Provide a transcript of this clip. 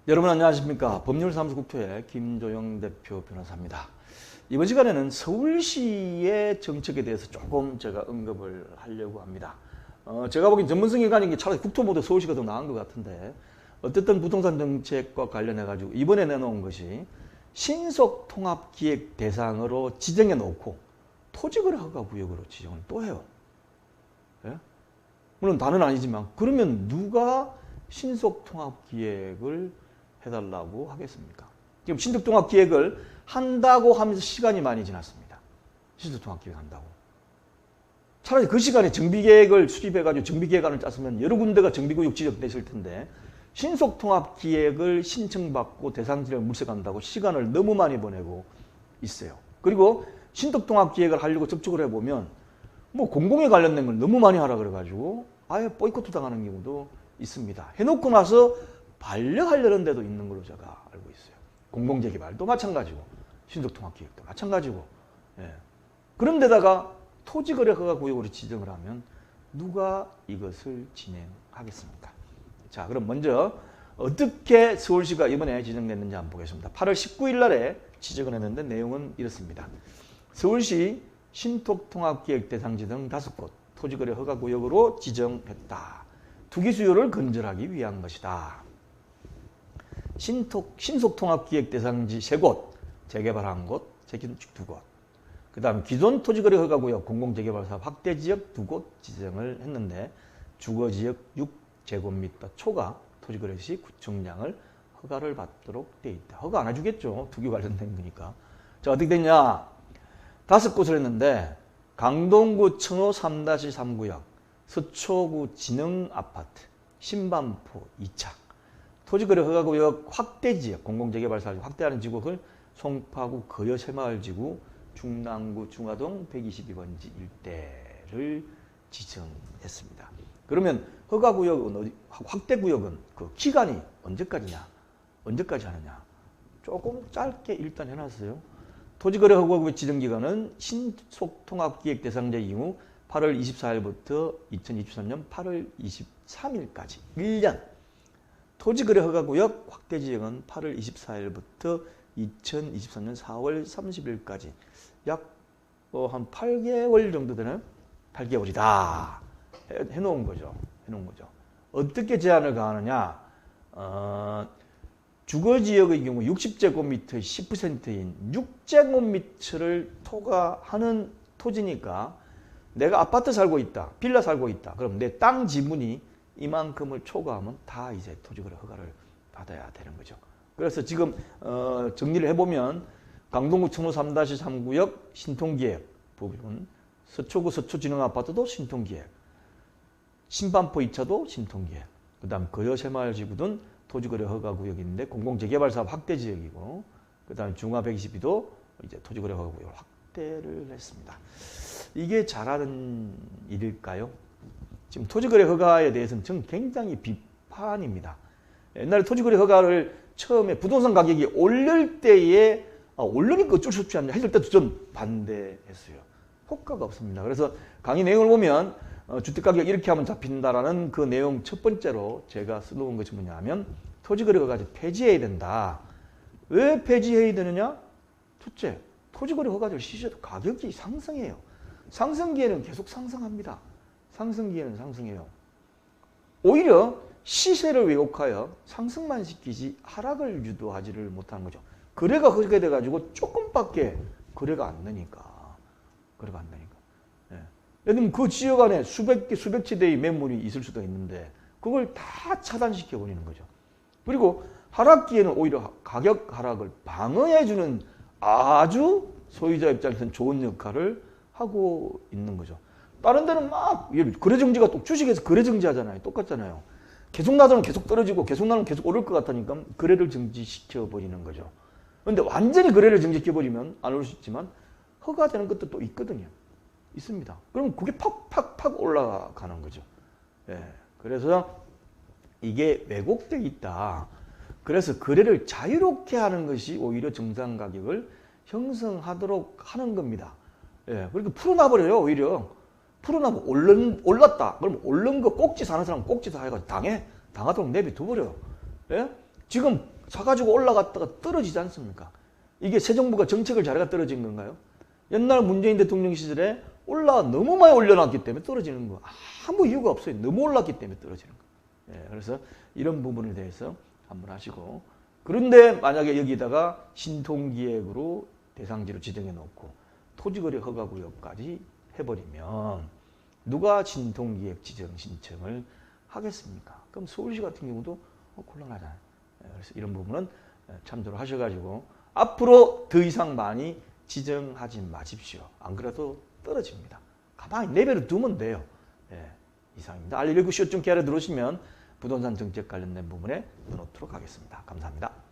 여러분 안녕하십니까. 법률사무소 국토의 김조영 대표 변호사입니다. 이번 시간에는 서울시의 정책에 대해서 조금 제가 언급을 하려고 합니다. 제가 보기엔 전문성이 가진 게 차라리 국토보다 서울시가 더 나은 것 같은데, 어쨌든 부동산 정책과 관련해 가지고 이번에 내놓은 것이 신속통합기획 대상으로 지정해 놓고 토지거래 허가구역으로 지정을 또 해요. 예? 물론 다는 아니지만, 그러면 누가 신속통합기획을 해달라고 하겠습니까? 지금 신속통합기획을 한다고 하면서 시간이 많이 지났습니다. 신속통합기획 한다고. 차라리 그 시간에 정비계획을 수립해가지고 정비계획안을 짰으면 여러 군데가 정비구역 지정됐을 텐데, 신속통합기획을 신청받고 대상지를 물색한다고 시간을 너무 많이 보내고 있어요. 그리고 신속통합기획을 하려고 접촉을 해보면 뭐 공공에 관련된 걸 너무 많이 하라 그래가지고 아예 보이콧 당하는 경우도 있습니다. 해놓고 나서 반려하려는 데도 있는 걸로 제가 알고 있어요. 공공재개발도 마찬가지고 신속통합기획도 마찬가지고. 예. 그런데다가 토지거래 허가구역으로 지정을 하면 누가 이것을 진행하겠습니까? 자, 그럼 먼저 어떻게 서울시가 이번에 지정됐는지 한번 보겠습니다. 8월 19일 날에 지정을 했는데 내용은 이렇습니다. 서울시 신속통합기획 대상지 등 5곳 토지거래 허가구역으로 지정했다. 투기 수요를 건절하기 위한 것이다. 신속통합기획 대상지 3곳, 재개발 1곳, 재건축 2곳. 그 다음 기존 토지거래 허가구역 공공재개발사업 확대지역 2곳 지정을 했는데, 주거지역 6제곱미터 초과 토지거래 시 구청장을 허가를 받도록 돼 있다. 허가 안 해주겠죠. 투기 관련된 거니까. 자, 어떻게 됐냐. 5곳을 했는데, 강동구 청호 3-3구역, 서초구 진흥아파트, 신반포 2차, 토지거래 허가구역 확대지역, 공공재개발사업 확대하는 지구를 송파구 거여새마을지구, 중랑구 중화동 122번지 일대를 지정했습니다. 그러면 허가구역은 확대구역은 그 기간이 언제까지냐? 언제까지 하느냐? 조금 짧게 일단 해놨어요. 토지거래 허가구역 지정기간은 신속통합기획 대상자 이후 8월 24일부터 2023년 8월 23일까지 1년. 토지거래 허가구역 확대지역은 8월 24일부터 2023년 4월 30일까지 약 한 8개월 정도 되는 8개월이다. 해놓은 거죠. 어떻게 제한을 가하느냐. 주거지역의 경우 60제곱미터의 10%인 6제곱미터를 토가하는 토지니까, 내가 아파트 살고 있다, 빌라 살고 있다. 그럼 내 땅 지분이 이만큼을 초과하면 다 이제 토지거래 허가를 받아야 되는 거죠. 그래서 지금 정리를 해보면 강동구 청호 3-3구역 신통기획 부분, 서초구 서초진흥아파트도 신통기획, 신반포 2차도 신통기획, 그 다음 거여새마을지구는 토지거래 허가구역인데 공공재개발사업 확대지역이고, 그 다음 중화 122도 이제 토지거래 허가구역 확대를 했습니다. 이게 잘하는 일일까요? 지금 토지거래 허가에 대해서는 저는 굉장히 비판입니다. 옛날에 토지거래 허가를 처음에 부동산 가격이 오를 때에 오르니까 어쩔 수 없지 않냐 했을 때도 전 반대했어요. 효과가 없습니다. 그래서 강의 내용을 보면 주택가격 이렇게 하면 잡힌다라는 그 내용 첫 번째로 제가 써놓은 것이 뭐냐면, 토지거래 허가제 폐지해야 된다. 왜 폐지해야 되느냐? 첫째, 토지거래 허가제를 시시해도 가격이 상승해요. 상승기에는 계속 상승합니다. 상승기에는 상승해요. 오히려 시세를 왜곡하여 상승만 시키지 하락을 유도하지를 못하는 거죠. 거래가 그렇게 돼가지고 조금밖에 거래가 안 되니까. 예. 예를 들면 그 지역 안에 수백 채 대의 매물이 있을 수도 있는데 그걸 다 차단시켜 버리는 거죠. 그리고 하락기에는 오히려 가격 하락을 방어해주는 아주 소유자 입장에서는 좋은 역할을 하고 있는 거죠. 다른 데는 막 거래정지가 또 주식에서 거래정지 하잖아요. 똑같잖아요. 계속 나가면 계속 떨어지고 계속 나가면 계속 오를 것 같으니까 거래를 정지시켜 버리는 거죠. 그런데 완전히 거래를 정지시켜 버리면 안 오를 수 있지만 허가되는 것도 또 있거든요. 있습니다. 그럼 그게 팍팍팍 올라가는 거죠. 예. 그래서 이게 왜곡되어 있다. 그래서 거래를 자유롭게 하는 것이 오히려 정상 가격을 형성하도록 하는 겁니다. 예. 그러니까 풀어놔버려요. 오히려 풀어놔면 올랐다. 그러면 오른 거 꼭지 사는 사람은 꼭지 다 해가지고 당하도록 내비둬버려. 예? 지금 사가지고 올라갔다가 떨어지지 않습니까? 이게 새 정부가 정책을 잘해가 떨어진 건가요? 옛날 문재인 대통령 시절에 너무 많이 올려놨기 때문에 떨어지는 거. 아무 이유가 없어요. 너무 올랐기 때문에 떨어지는 거. 예, 그래서 이런 부분에 대해서 한번 하시고, 그런데 만약에 여기다가 신통기획으로 대상지로 지정해 놓고 토지거래 허가구역까지 해버리면 누가 신통기획 지정 신청을 하겠습니까? 그럼 서울시 같은 경우도 곤란하잖아요. 그래서 이런 부분은 참조를 하셔가지고 앞으로 더 이상 많이 지정하지 마십시오. 안 그래도 떨어집니다. 가만히 내버려 두면 돼요. 예, 이상입니다. 알리19 쇼 좀 기다려 들어오시면 부동산 정책 관련된 부분에 넣어놓도록 하겠습니다. 감사합니다.